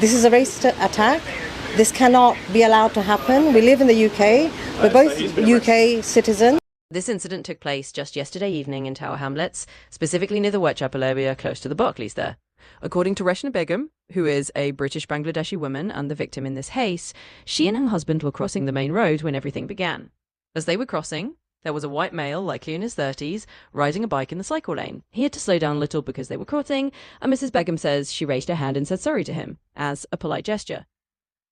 This is a racist attack. This cannot be allowed to happen. We live in the UK. We're both UK citizens. This incident took place just yesterday evening in Tower Hamlets, specifically near the Whitechapel area close to the Barclays there. According to Reshna Begum, who is a British Bangladeshi woman and the victim in this case, she and her husband were crossing the main road when everything began. As they were crossing, there was a white male, likely in his 30s, riding a bike in the cycle lane. He had to slow down a little because they were crossing, and Mrs. Begum says she raised her hand and said sorry to him, as a polite gesture.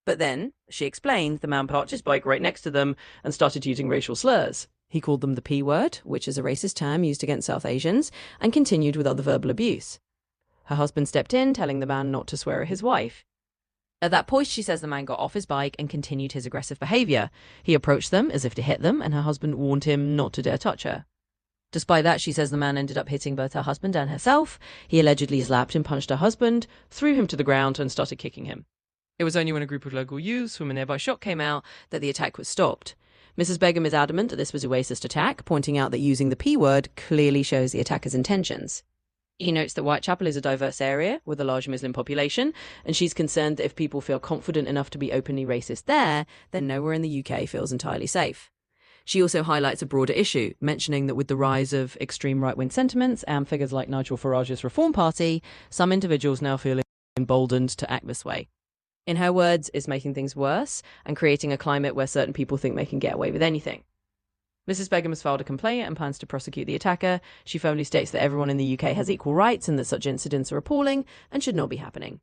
But then, she explained, the man parked his bike right next to them and started using racial slurs. He called them the P word, which is a racist term used against South Asians, and continued with other verbal abuse. Her husband stepped in, telling the man not to swear at his wife. At that point, she says the man got off his bike and continued his aggressive behaviour. He approached them as if to hit them, and her husband warned him not to dare touch her. Despite that, she says the man ended up hitting both her husband and herself. He allegedly slapped and punched her husband, threw him to the ground, and started kicking him. It was only when a group of local youths from a nearby shop came out that the attack was stopped. Mrs. Begum is adamant that this was a racist attack, pointing out that using the P word clearly shows the attacker's intentions. He notes that Whitechapel is a diverse area with a large Muslim population, and she's concerned that if people feel confident enough to be openly racist there, then nowhere in the UK feels entirely safe. She also highlights a broader issue, mentioning that with the rise of extreme right-wing sentiments and figures like Nigel Farage's Reform Party, some individuals now feel emboldened to act this way. In her words, it's making things worse and creating a climate where certain people think they can get away with anything. Mrs. Begum has filed a complaint and plans to prosecute the attacker. She firmly states that everyone in the UK has equal rights and that such incidents are appalling and should not be happening.